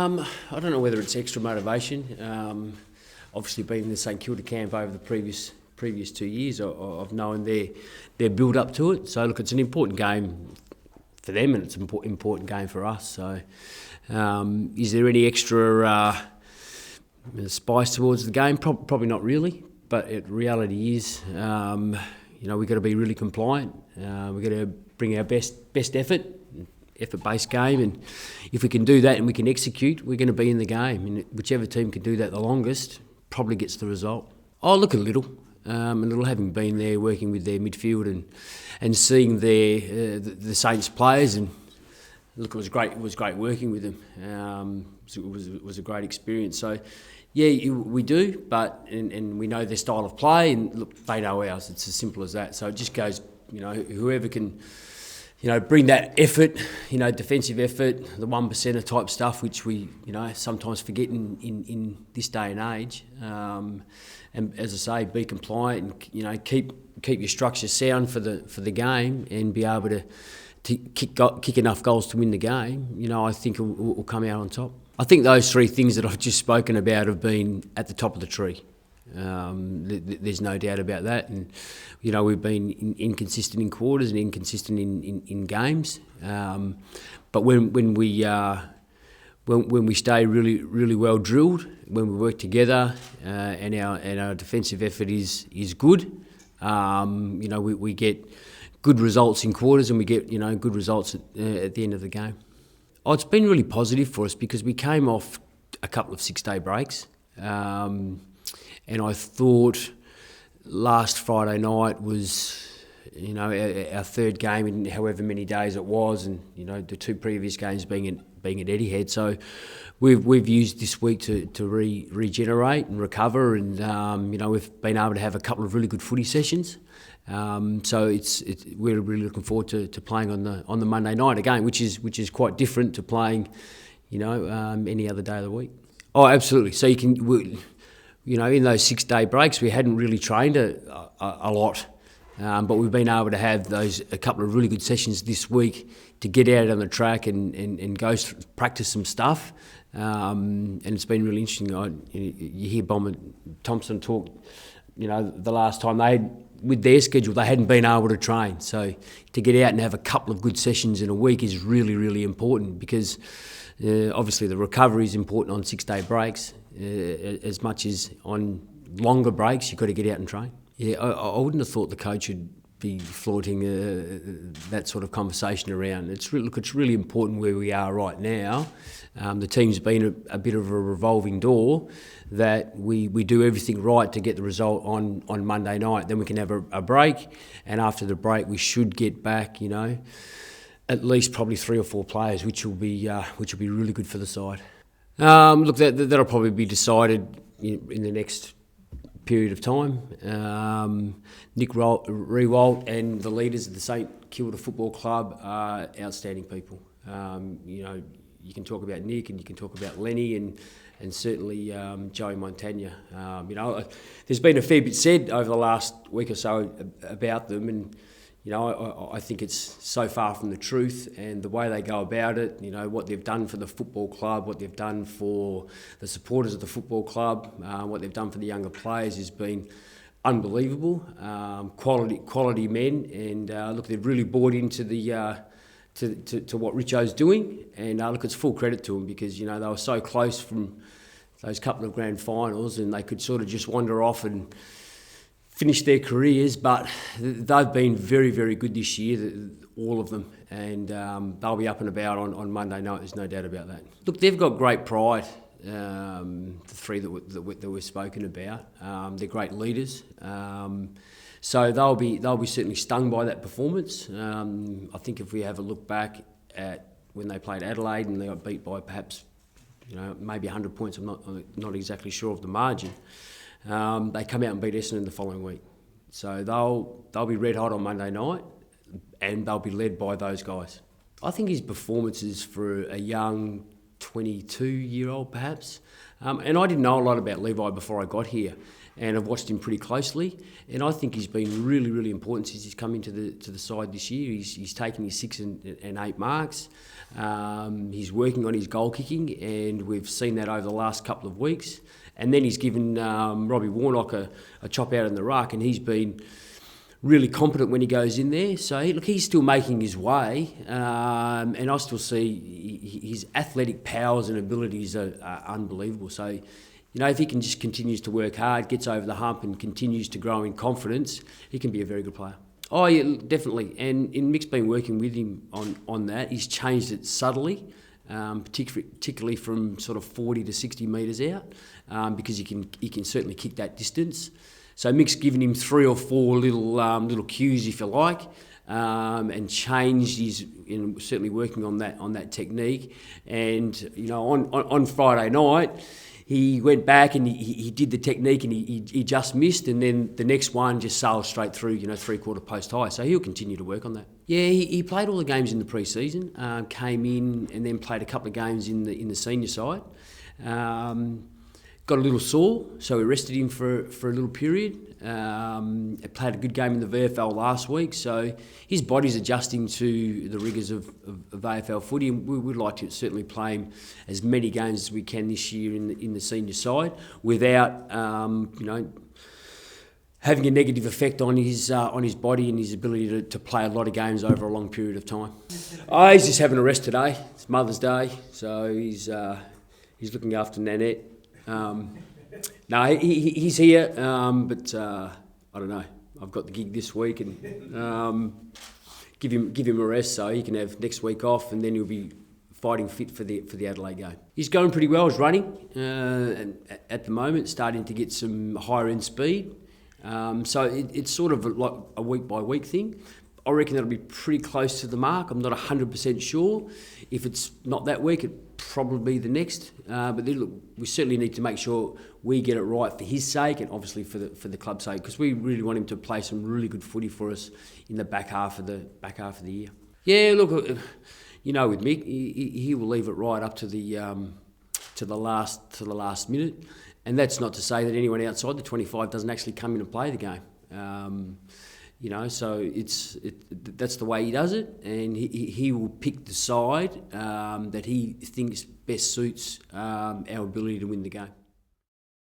I don't know whether it's extra motivation. Obviously, being in the St Kilda camp over the previous 2 years, I've known their build up to it. So look, it's an important game for them, and it's an important game for us. So, is there any extra spice towards the game? Probably not really. But reality is, we've got to be really compliant. We've got to bring our best effort-based game, and if we can do that and we can execute, we're going to be in the game. And whichever team can do that the longest probably gets the result. I look a little, having been there, working with their midfield and seeing the Saints players, and look, it was great. It was great working with them. It was a great experience. So, yeah, we do, but and we know their style of play, and look, they know ours. It's as simple as that. So it just goes, whoever can, bring that effort, defensive effort, the 1%er type stuff, which we, sometimes forget in this day and age. And as I say, be compliant and keep your structure sound for the game, and be able to kick enough goals to win the game. I think will come out on top. I think those three things that I've just spoken about have been at the top of the tree. There's no doubt about that, and we've been inconsistent in quarters and inconsistent in games. But when we stay really well drilled, when we work together, and our defensive effort is good, we get good results in quarters, and we get good results at the end of the game. Oh, it's been really positive for us because we came off a couple of 6-day breaks. And I thought last Friday night was, our third game in however many days it was, and the two previous games being at Etihad. So we've used this week to regenerate and recover, and we've been able to have a couple of really good footy sessions. So we're really looking forward to playing on the Monday night again, which is quite different to playing, any other day of the week. Oh, absolutely. So you can. In those 6-day breaks, we hadn't really trained a lot, but we've been able to have a couple of really good sessions this week to get out on the track and go practice some stuff, and it's been really interesting. You hear Bomber Thompson talk, the last time with their schedule, they hadn't been able to train. So to get out and have a couple of good sessions in a week is really, really important, because obviously the recovery is important on 6-day breaks. As much as on longer breaks, you've got to get out and train. Yeah, I wouldn't have thought the coach would be flaunting that sort of conversation around. It's really important where we are right now. The team's been a bit of a revolving door, that we do everything right to get the result on Monday night. Then we can have a break, and after the break we should get back, at least probably 3 or 4 players, which will be really good for the side. Look, that'll probably be decided in the next period of time. Nick Riewoldt and the leaders of the St Kilda Football Club are outstanding people. You can talk about Nick, and you can talk about Lenny, and certainly Joey Montagna. There's been a fair bit said over the last week or so about them, and I think it's so far from the truth, and the way they go about it, what they've done for the football club, what they've done for the supporters of the football club, what they've done for the younger players has been unbelievable. Quality men, and look, they've really bought into to what Richo's doing, and look, it's full credit to them, because they were so close from those couple of grand finals, and they could sort of just wander off and finish their careers, but they've been very, very good this year, all of them, and they'll be up and about on Monday night. There's no doubt about that. Look, they've got great pride. The three that we've spoken about, they're great leaders. So they'll be certainly stung by that performance. I think if we have a look back at when they played Adelaide and they got beat by perhaps, maybe 100 points. I'm not exactly sure of the margin. They come out and beat Essendon the following week. So they'll be red hot on Monday night, and they'll be led by those guys. I think his performances for a young 22-year-old perhaps. And I didn't know a lot about Levi before I got here, and I've watched him pretty closely. And I think he's been really, really important since he's come into the side this year. He's taken his 6 and 8 marks. He's working on his goal kicking, and we've seen that over the last couple of weeks. And then he's given Robbie Warnock a chop out in the ruck, and he's been really competent when he goes in there. So, look, he's still making his way, and I still see his athletic powers and abilities are unbelievable. So, you know, if he can just continues to work hard, gets over the hump and continues to grow in confidence, he can be a very good player. Oh, yeah, definitely. And Mick's been working with him on that. He's changed it subtly, particularly from sort of 40 to 60 metres out, because he can certainly kick that distance. So Mick's given him 3 or 4 little cues, if you like, and changed his. Certainly working on that technique. And you know, on Friday night, he went back and he did the technique and he just missed, and then the next one just sailed straight through, 3/4 post high. So he'll continue to work on that. Yeah, he played all the games in the pre-season, came in and then played a couple of games in the senior side. Got a little sore, so we rested him for a little period. Played a good game in the VFL last week, so his body's adjusting to the rigours of AFL footy, and we would like to certainly play him as many games as we can this year in the senior side without having a negative effect on his body and his ability to play a lot of games over a long period of time. He's just having a rest today. It's Mother's Day, so he's looking after Nanette. No, he's here, but I don't know. I've got the gig this week, and give him a rest so he can have next week off, and then he'll be fighting fit for the Adelaide game. He's going pretty well. He's running, and at the moment starting to get some higher end speed. So it's sort of like a week by week thing. I reckon that'll be pretty close to the mark. I'm not 100% sure. If it's not that week, it'll probably be the next. But then, look, we certainly need to make sure we get it right for his sake and obviously for the club's sake, because we really want him to play some really good footy for us in the back half of the year. Yeah, look, with Mick, he will leave it right up to the last minute, and that's not to say that anyone outside the 25 doesn't actually come in and play the game. So that's the way he does it, and he will pick the side that he thinks best suits our ability to win the game.